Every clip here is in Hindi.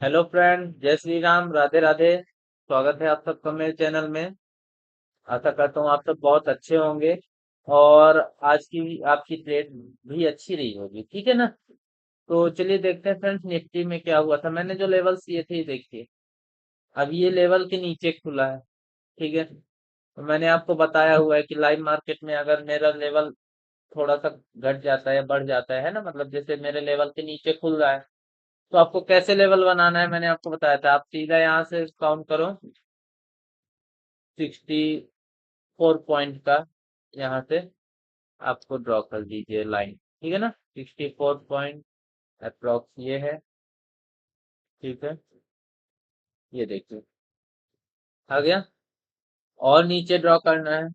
हेलो फ्रेंड, जय श्री राम, राधे राधे। स्वागत है आप सबका मेरे चैनल में। आशा करता हूँ आप सब बहुत अच्छे होंगे और आज की आपकी ट्रेड भी अच्छी रही होगी, ठीक है ना। तो चलिए देखते हैं फ्रेंड्स, निफ्टी में क्या हुआ था। मैंने जो लेवल्स दिए थे देखिए, अब ये लेवल के नीचे खुला है, ठीक है। तो मैंने आपको बताया हुआ है कि लाइव मार्केट में अगर मेरा लेवल थोड़ा सा घट जाता है, बढ़ जाता है ना, मतलब जैसे मेरे लेवल के नीचे खुल रहा है, तो आपको कैसे लेवल बनाना है मैंने आपको बताया था। आप सीधा यहाँ से काउंट करो 64 पॉइंट का, यहाँ से आपको ड्रॉ कर दीजिए लाइन, ठीक है ना। 64 पॉइंट अप्रोक्स ये है, ठीक है। ये देखिए आ गया। और नीचे ड्रॉ करना है,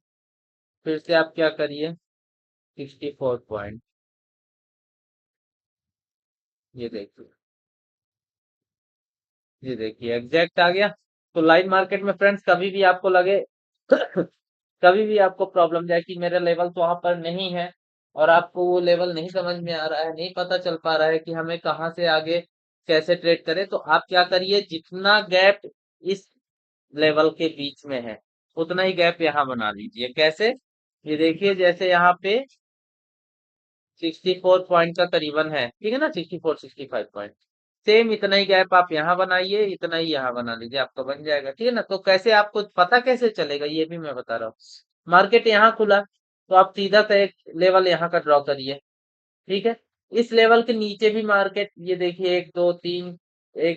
फिर से आप क्या करिए, 64 पॉइंट, ये देखिए, ये देखिए एग्जैक्ट आ गया। तो लाइव मार्केट में फ्रेंड्स कभी भी आपको लगे कभी भी आपको प्रॉब्लम जाए कि मेरा लेवल तो वहां पर नहीं है और आपको वो लेवल नहीं समझ में आ रहा है, नहीं पता चल पा रहा है कि हमें कहाँ से आगे कैसे ट्रेड करें, तो आप क्या करिए, जितना गैप इस लेवल के बीच में है उतना ही गैप यहाँ बना लीजिए। कैसे? ये देखिए, जैसे यहाँ पे 64 पॉइंट का करीबन है, ठीक है ना, 64 65 पॉइंट। सेम इतना ही गैप आप यहाँ बनाइए, इतना ही यहाँ बना लीजिए, आपका बन जाएगा, ठीक है ना। तो कैसे आपको पता कैसे चलेगा ये भी मैं बता रहा हूँ। मार्केट यहाँ खुला तो आप सीधा सा एक लेवल यहाँ का ड्रॉ करिए, ठीक है। इस लेवल के नीचे भी मार्केट, ये देखिए, एक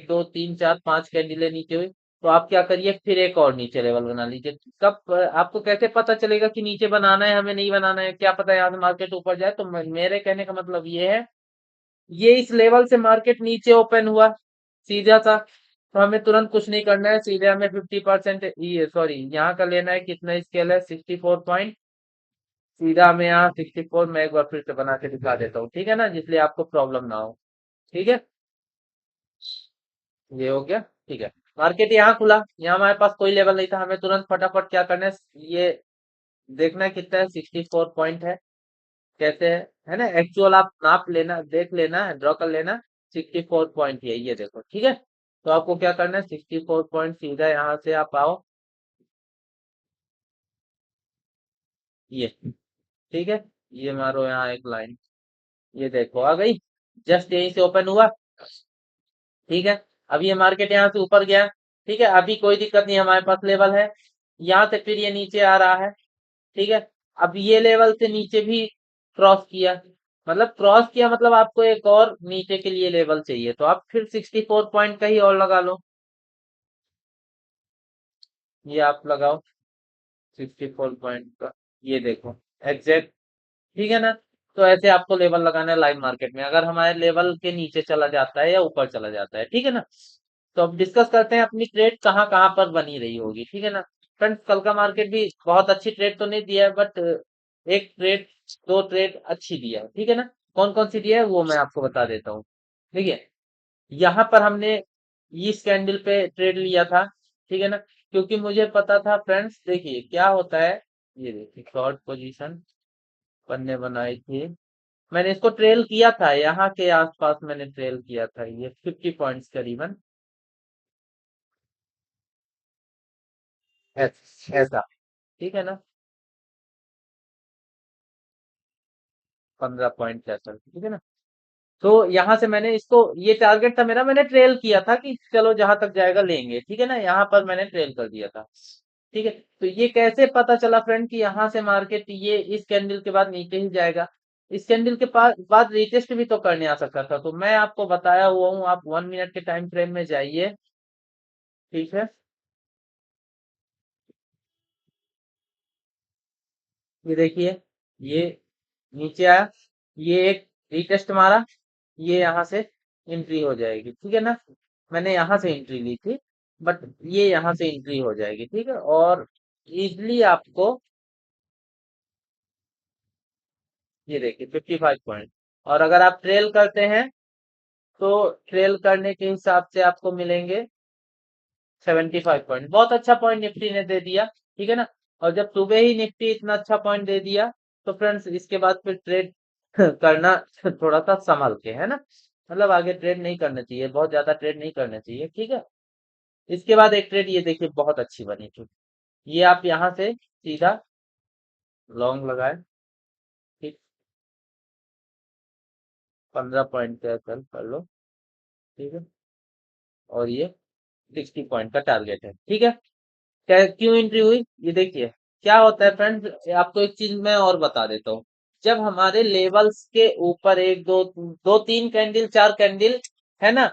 दो तीन चार पांच कैंडले नीचे हुई, तो आप क्या करिए, फिर एक और नीचे लेवल बना लीजिए। कब आपको कैसे पता चलेगा कि नीचे बनाना है हमें, नहीं बनाना है, क्या पता यहाँ से मार्केट ऊपर जाए। तो मेरे कहने का मतलब ये है, ये इस लेवल से मार्केट नीचे ओपन हुआ सीधा सा, तो हमें तुरंत कुछ नहीं करना है, सीधे हमें 50%, ये सॉरी यहाँ का लेना है, कितना स्केल है, 64 पॉइंट। सीधा हमें यहाँ 64 मैं एक बार फिर से बना के दिखा देता हूँ, ठीक है ना, जिसलिए आपको प्रॉब्लम ना हो, ठीक है। ये हो गया, ठीक है। मार्केट यहाँ खुला, यहाँ हमारे पास कोई लेवल नहीं था, हमें तुरंत फटाफट क्या करना है, ये देखना है कितना है, 64 पॉइंट है, कैसे है ना, एक्चुअल आप नाप लेना, देख लेना, ड्रॉ कर लेना। 64 पॉइंट है, ये देखो, ठीक है। तो आपको क्या करना है, 64 पॉइंट सीधा यहाँ से आप आओ, ये, ठीक है। ये मारो यहाँ एक लाइन, ये देखो आ गई, जस्ट यहीं से ओपन हुआ, ठीक है। अब ये मार्केट यहाँ से ऊपर गया, ठीक है, अभी कोई दिक्कत नहीं, हमारे पास लेवल है। यहाँ से फिर ये नीचे आ रहा है, ठीक है। अब ये लेवल से नीचे भी क्रॉस किया, मतलब क्रॉस किया मतलब आपको एक और नीचे के लिए लेवल चाहिए, तो आप फिर 64 पॉइंट का ही और लगा लो, ये आप लगाओ 64 पॉइंट का, ये देखो एग्जैक्ट, ठीक है ना। तो ऐसे आपको लेवल लगाना है लाइव मार्केट में, अगर हमारे लेवल के नीचे चला जाता है या ऊपर चला जाता है, ठीक है ना। तो अब डिस्कस करते हैं अपनी ट्रेड कहाँ कहाँ पर बनी रही होगी, ठीक है ना। फ्रेंड्स, कल का मार्केट भी बहुत अच्छी ट्रेड तो नहीं दिया है, बट एक ट्रेड, दो ट्रेड अच्छी दिया है, ठीक है ना। कौन कौन सी दिया है वो मैं आपको बता देता हूँ, ठीक है। यहाँ पर हमने इस कैंडल पे ट्रेड लिया था, ठीक है ना, क्योंकि मुझे पता था फ्रेंड्स, देखिए क्या होता है, ये देखिए शॉर्ट पोजीशन पन्ने बनाई थी, मैंने इसको ट्रेल किया था, यहाँ के आसपास मैंने ट्रेल किया था, ये 50 पॉइंट्स करीबन, ऐसा, ठीक है ना, 15 पॉइंट ऐसा, ठीक है ना। तो यहाँ से मैंने इसको, ये टारगेट था मेरा, मैंने ट्रेल किया था कि चलो जहां तक जाएगा लेंगे, ठीक है ना, यहाँ पर मैंने ट्रेल कर दिया था, ठीक है। तो ये कैसे पता चला फ्रेंड कि यहाँ से मार्केट ये इस कैंडल के बाद नीचे ही जाएगा, इस कैंडल के पास बाद रीटेस्ट भी तो करने आ सकता था, तो मैं आपको बताया हुआ हूँ, आप 1 मिनट के टाइम फ्रेम में जाइए, ठीक है। ये देखिए, ये नीचे आया, ये एक रीटेस्ट मारा, ये यहाँ से एंट्री हो जाएगी, ठीक है ना। मैंने यहाँ से एंट्री ली थी, बट ये यहाँ से एंट्री हो जाएगी, ठीक है। और इजली आपको, ये देखिए 55 पॉइंट, और अगर आप ट्रेल करते हैं तो ट्रेल करने के हिसाब से आपको मिलेंगे 75 पॉइंट, बहुत अच्छा पॉइंट निफ्टी ने दे दिया, ठीक है ना। और जब सुबह ही निफ्टी इतना अच्छा पॉइंट दे दिया, तो फ्रेंड्स इसके बाद फिर ट्रेड करना थोड़ा सा संभल के, है ना। मतलब आगे ट्रेड नहीं करना चाहिए, बहुत ज्यादा ट्रेड नहीं करना चाहिए, ठीक है। इसके बाद एक ट्रेड ये देखिए बहुत अच्छी बनी थी। ये आप यहाँ से सीधा लॉन्ग लगाए, ठीक, 15 पॉइंट का कल कर लो, ठीक है। और ये 60 पॉइंट का टारगेट है, ठीक है। क्यों एंट्री हुई ये देखिए। क्या होता है फ्रेंड्स, आपको एक चीज मैं और बता देता हूँ। जब हमारे लेवल्स के ऊपर एक दो दो तीन कैंडल चार कैंडल है ना,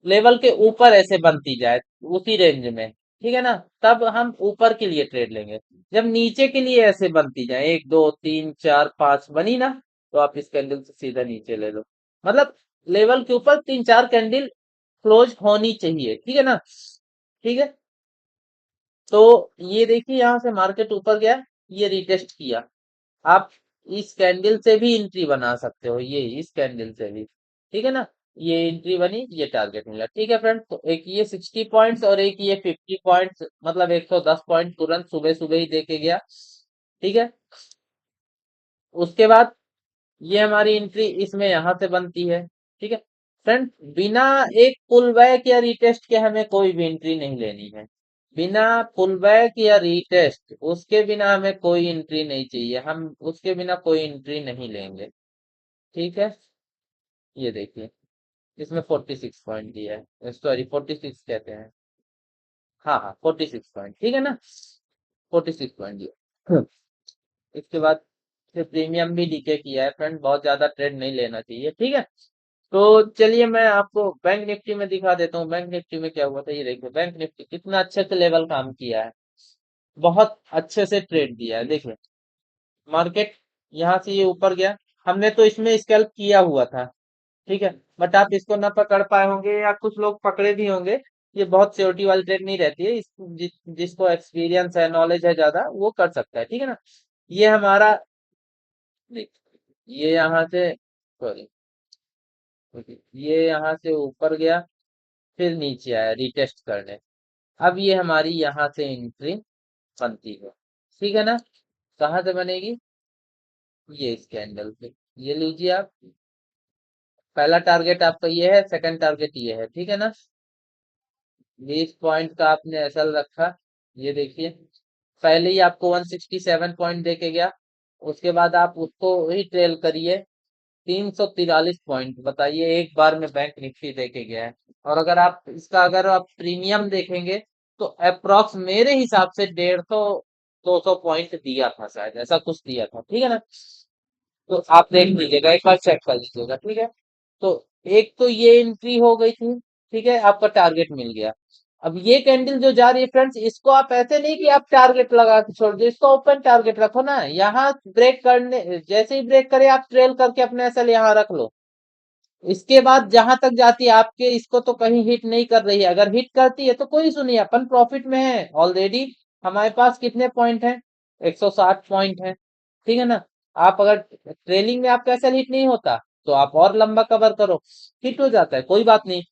लेवल के ऊपर ऐसे बनती जाए उसी रेंज में, ठीक है ना, तब हम ऊपर के लिए ट्रेड लेंगे। जब नीचे के लिए ऐसे बनती जाए, एक दो तीन चार पांच बनी ना, तो आप इस कैंडल से सीधा नीचे ले लो। मतलब लेवल के ऊपर तीन चार कैंडल क्लोज होनी चाहिए, ठीक है ना, ठीक है। तो ये देखिए यहाँ से मार्केट ऊपर गया, ये रिटेस्ट किया। आप इस कैंडल से भी एंट्री बना सकते हो, ये इस कैंडल से भी, ठीक है ना। ये एंट्री बनी, ये टारगेट मिला, ठीक है फ्रेंड। तो एक ये 60 पॉइंट्स और एक ये 50 पॉइंट्स, मतलब 110 पॉइंट तुरंत सुबह सुबह ही देके गया, ठीक है। उसके बाद ये हमारी एंट्री इसमें यहाँ से बनती है, ठीक है। फ्रेंड, बिना एक पुल बैक या रिटेस्ट के हमें कोई भी एंट्री नहीं लेनी है। बिना पुल बैक या रिटेस्ट उसके बिना हमें कोई एंट्री नहीं चाहिए, हम उसके बिना कोई एंट्री नहीं लेंगे, ठीक है। ये देखिए इसमें 46 पॉइंट दिया है, सॉरी 46 कहते हैं, हाँ हाँ 46 पॉइंट, ठीक है ना, 46 पॉइंट दिया। इसके बाद फिर प्रीमियम भी डीके किया है फ्रेंड, बहुत ज्यादा ट्रेड नहीं लेना चाहिए, ठीक है। तो चलिए मैं आपको बैंक निफ्टी में दिखा देता हूँ। बैंक निफ्टी में क्या हुआ था, ये देखिए बैंक निफ्टी कितना अच्छे से लेवल काम किया है, बहुत अच्छे से ट्रेड दिया है, देखिए। मार्केट यहाँ से ये ऊपर गया, हमने तो इसमें स्कैल्प किया हुआ था, ठीक है। बट आप इसको ना पकड़ पाए होंगे या कुछ लोग पकड़े भी होंगे। ये बहुत सिक्योरिटी वाली ट्रेड नहीं रहती है, जिसको एक्सपीरियंस है, नॉलेज है ज्यादा, वो कर सकता है, ठीक है ना। ये हमारा, ये यहाँ से, सॉरी, ये यहाँ से ऊपर गया, फिर नीचे आया रिटेस्ट करने। अब ये हमारी यहाँ से एंट्री बनती है, ठीक है ना। कहाँ से बनेगी, ये इस कैंडल पे, ये लीजिए आप। पहला टारगेट आपका ये है, सेकंड टारगेट ये है, ठीक है ना। 20 पॉइंट का आपने ऐसा रखा, ये देखिए। पहले ही आपको 167 पॉइंट देके गया, उसके बाद आप उसको ही ट्रेल करिए, 343 पॉइंट, बताइए एक बार में बैंक निफ्टी देके गया है। और अगर आप प्रीमियम देखेंगे, तो अप्रोक्स मेरे हिसाब से 150 200 पॉइंट दिया था, शायद ऐसा कुछ दिया था, ठीक है ना। तो आप देख लीजिएगा, एक बार चेक कर लीजिएगा, ठीक है। तो एक तो ये एंट्री हो गई थी, ठीक है, आपका टारगेट मिल गया। अब ये कैंडल जो जा रही है फ्रेंड्स, इसको आप ऐसे नहीं कि आप टारगेट लगा के छोड़ दो, इसको ओपन टारगेट रखो ना। यहाँ ब्रेक करने, जैसे ही ब्रेक करे आप ट्रेल करके अपने एसएल यहाँ रख लो। इसके बाद जहां तक जाती है आपके, इसको तो कहीं हिट नहीं कर रही है, अगर हिट करती है तो कोई सुनिए, अपन प्रॉफिट में है ऑलरेडी। हमारे पास कितने पॉइंट है, 160 पॉइंट है, ठीक है ना। आप अगर ट्रेलिंग में आपका एसएल हिट नहीं होता, तो आप और लंबा कवर करो, हिट हो जाता है कोई बात नहीं।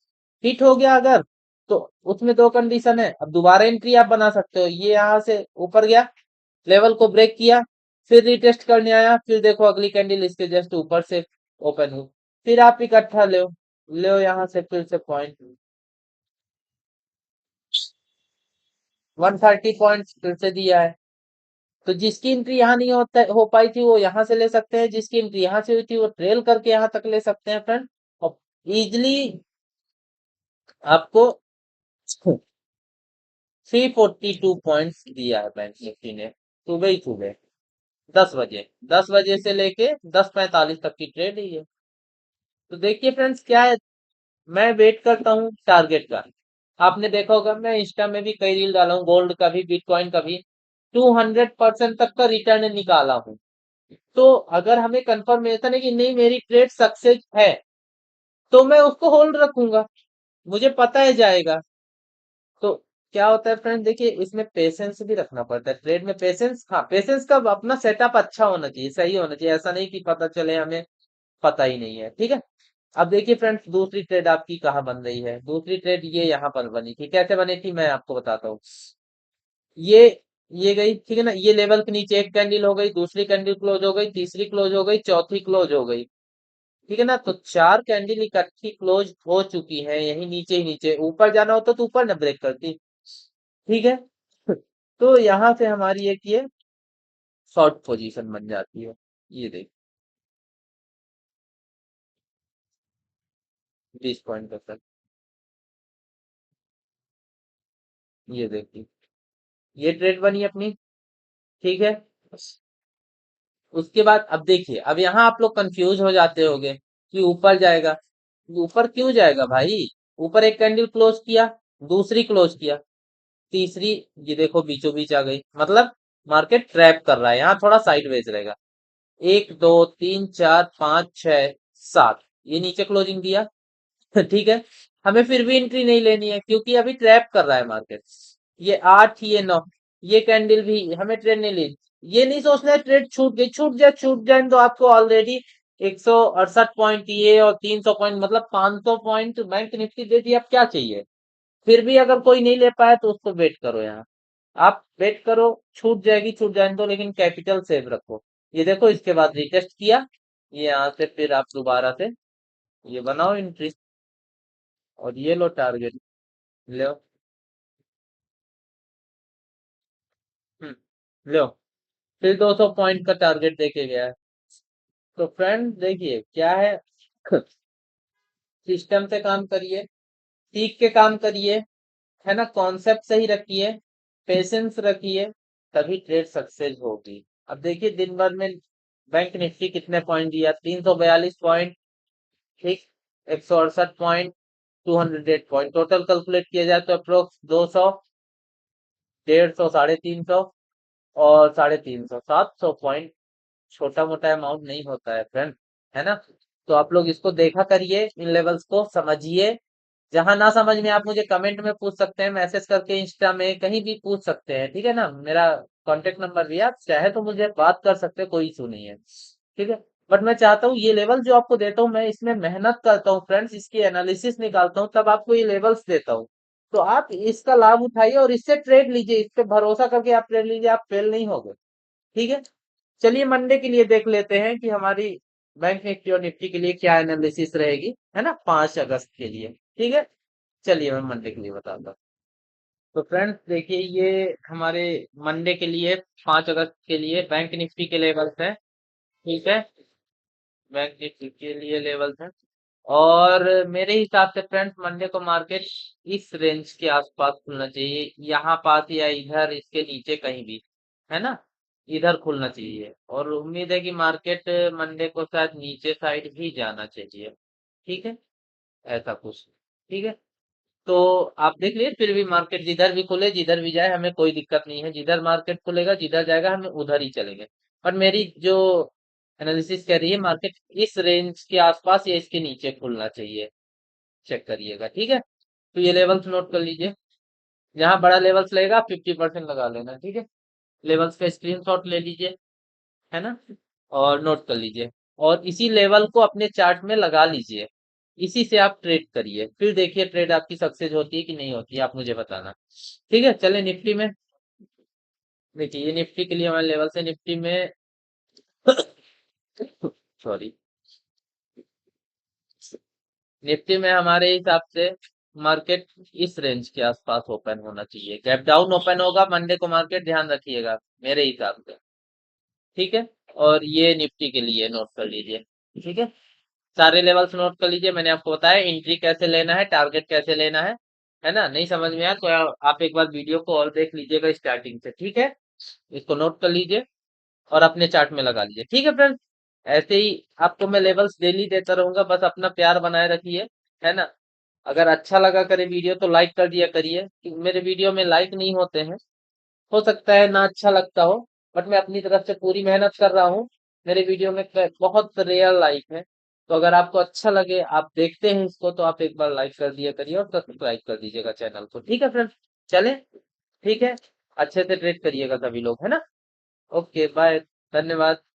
हिट हो गया अगर, तो उसमें दो कंडीशन है, अब दोबारा एंट्री आप बना सकते हो। ये यहाँ से ऊपर गया, लेवल को ब्रेक किया, फिर रिटेस्ट करने आया, फिर देखो अगली कैंडल इसके जस्ट ऊपर से ओपन हुई, फिर आप इकट्ठा ले यहाँ से फिर से पॉइंट, 130 पॉइंट फिर से दिया है। तो जिसकी एंट्री यहाँ नहीं हो पाई थी, वो यहाँ से ले सकते हैं, जिसकी एंट्री यहाँ से हुई थी वो ट्रेल करके यहाँ तक ले सकते हैं फ्रेंड। और इजिली आपको 342 पॉइंट्स दिया है बैंक निफ्टी ने, सुबह ही सुबह 10 बजे, 10 बजे से लेके 10:45 तक की ट्रेड ही है। तो देखिए फ्रेंड्स क्या है, मैं वेट करता हूँ टारगेट का। आपने देखा होगा मैं इंस्टा में भी कई रील डाला हूँ, गोल्ड का भी बिटकॉइन का भी, 200% तक का रिटर्न निकाला हूँ। तो अगर हमें कंफर्मेशन है कि नहीं मेरी ट्रेड सक्सेस है, तो मैं उसको होल्ड रखूंगा, मुझे पता है जाएगा। तो क्या होता है फ्रेंड, देखिए इसमें पेशेंस भी रखना पड़ता है ट्रेड में, पेशेंस, हाँ पेशेंस का अपना सेटअप अच्छा होना चाहिए, सही होना चाहिए, ऐसा नहीं कि पता चले हमें पता ही नहीं है, ठीक है। अब देखिए फ्रेंड्स दूसरी ट्रेड आपकी कहाँ बन रही है, दूसरी ट्रेड ये यहाँ पर बनी थी, कैसे बनी थी मैं आपको बताता हूँ। ये ये गई, ठीक है ना, ये लेवल के नीचे एक कैंडल हो गई, दूसरी कैंडल क्लोज हो गई, तीसरी क्लोज हो गई, चौथी क्लोज हो गई, ठीक है ना। तो 4 कैंडल इकट्ठी क्लोज हो चुकी है यही नीचे ही नीचे, ऊपर जाना होता तो ऊपर ना ब्रेक करती। ठीक है। तो यहाँ से हमारी एक ये शॉर्ट पोजीशन बन जाती है। ये देख, 20 पॉइंट का सर, ये देखिए, ये ट्रेड बनी अपनी। ठीक है। उसके बाद अब देखिए, अब यहाँ आप लोग कंफ्यूज हो जाते होगे कि ऊपर जाएगा। ऊपर क्यों जाएगा भाई? ऊपर एक कैंडल क्लोज किया, दूसरी क्लोज किया, तीसरी, ये देखो बीचों बीच आ गई, मतलब मार्केट ट्रैप कर रहा है, यहाँ थोड़ा साइडवेज रहेगा। 1 2 3 4 5 6 7, ये नीचे क्लोजिंग दिया। ठीक है। हमें फिर भी एंट्री नहीं लेनी है क्योंकि अभी ट्रैप कर रहा है मार्केट। ये 8, ये 9, ये कैंडल भी हमें ट्रेड नहीं ली। ये नहीं सोचना है ट्रेड छूट गई, छूट जाए तो आपको ऑलरेडी 168 पॉइंट ये और 300 पॉइंट, मतलब 500 पॉइंट बैंक निफ्टी दे दी, अब क्या चाहिए? फिर भी अगर कोई नहीं ले पाया तो उसको वेट करो यहाँ। आप वेट करो, छूट जाएगी, छूट जाने दो, लेकिन कैपिटल सेव रखो। ये देखो, इसके बाद रिटेस्ट किया, ये यहाँ से फिर आप दोबारा से ये बनाओ एंट्री, और ये लो टारगेट, लो। लो, फिर 200 पॉइंट का टारगेट देके गया है। तो फ्रेंड देखिए क्या है, सिस्टम से काम करिए, सीख के काम करिए, है ना, कॉन्सेप्ट सही रखिए, पेशेंस रखिए, तभी ट्रेड सक्सेस होगी। अब देखिए दिन भर में बैंक निफ्टी कितने पॉइंट दिया, 342 पॉइंट। ठीक, 168 पॉइंट, 208 पॉइंट, टोटल कैलकुलेट किया जाए तो अप्रोक्स 200, 150, 350, और 350, 700 पॉइंट। छोटा मोटा अमाउंट नहीं होता है फ्रेंड, है ना। तो आप लोग इसको देखा करिए, इन लेवल्स को समझिए। जहां ना समझ में आप मुझे कमेंट में पूछ सकते हैं, मैसेज करके, इंस्टा में कहीं भी पूछ सकते हैं, ठीक है ना। मेरा कांटेक्ट नंबर भी है, आप चाहे तो मुझे बात कर सकते हैं, कोई इशू नहीं है। ठीक है। बट मैं चाहता हूँ ये लेवल जो आपको देता हूँ, मैं इसमें मेहनत करता हूँ फ्रेंड्स, इसकी एनालिसिस निकालता हूँ, तब आपको ये लेवल्स देता हूँ। तो आप इसका लाभ उठाइए और इससे ट्रेड लीजिए, इस पे भरोसा करके आप ट्रेड लीजिए, आप फेल नहीं होगे। ठीक है। चलिए मंडे के लिए देख लेते हैं कि हमारी बैंक निफ्टी और निफ्टी के लिए क्या एनालिसिस रहेगी, है ना, 5 अगस्त के लिए। ठीक है। चलिए मैं मंडे के लिए बताता हूँ। तो फ्रेंड्स देखिए, ये हमारे मंडे के लिए, 5 अगस्त के लिए बैंक निफ्टी के लेवल्स हैं। ठीक है। बैंक निफ्टी के लिए लेवल्स हैं, और मेरे हिसाब से फ्रेंड्स मंडे को मार्केट इस रेंज के आसपास खुलना चाहिए, यहाँ पास या इधर, इसके नीचे कहीं भी, है ना, इधर खुलना चाहिए। और उम्मीद है कि मार्केट मंडे को शायद नीचे साइड ही जाना चाहिए। ठीक है, ऐसा कुछ। ठीक है। तो आप देख लीजिए, फिर भी मार्केट जिधर भी खुले, जिधर भी जाए, हमें कोई दिक्कत नहीं है, जिधर मार्केट खुलेगा, जिधर जाएगा, हम उधर ही चलेंगे। पर मेरी जो एनालिसिस कह रही है, मार्केट इस रेंज के आसपास या इसके नीचे खुलना चाहिए, चेक करिएगा। ठीक है। तो ये लेवल्स नोट कर लीजिए, जहां बड़ा लेवल्स लगेगा 50% लगा लेना। ठीक है। लेवल्स का स्क्रीनशॉट ले लीजिए, है ना, और नोट कर लीजिए, और इसी लेवल को अपने चार्ट में लगा लीजिए। इसी से आप ट्रेड करिए, फिर देखिए ट्रेड आपकी सक्सेस होती है कि नहीं होती है, आप मुझे बताना। ठीक है। चले निफ्टी में, देखिए ये निफ्टी के लिए हमारे लेवल से, निफ्टी में सॉरी, निफ्टी में हमारे हिसाब से मार्केट इस रेंज के आसपास ओपन होना चाहिए, गैप डाउन ओपन होगा मंडे को मार्केट, ध्यान रखिएगा मेरे हिसाब से। ठीक है। और ये निफ्टी के लिए नोट कर लीजिए। ठीक है। सारे लेवल्स नोट कर लीजिए, मैंने आपको बताया एंट्री कैसे लेना है, टारगेट कैसे लेना है ना। नहीं समझ में आया तो आप एक बार वीडियो को और देख लीजिएगा स्टार्टिंग से। ठीक है। इसको नोट कर लीजिए और अपने चार्ट में लगा लीजिए। ठीक है फ्रेंड्स, ऐसे ही आपको मैं लेवल्स डेली देता रहूंगा, बस अपना प्यार बनाए रखिए, है ना। अगर अच्छा लगा करे वीडियो तो लाइक कर दिया करिए, कि मेरे वीडियो में लाइक नहीं होते हैं, हो सकता है ना अच्छा लगता हो, बट मैं अपनी तरफ से पूरी मेहनत कर रहा हूँ। मेरे वीडियो में बहुत रेयर लाइक है, तो अगर आपको अच्छा लगे, आप देखते हैं इसको, तो आप एक बार लाइक कर दिया करिए और सब्सक्राइब कर दीजिएगा चैनल को। ठीक है फ्रेंड्स, चले, ठीक है, अच्छे से ट्रेड करिएगा सभी लोग, है ना। ओके बाय, धन्यवाद।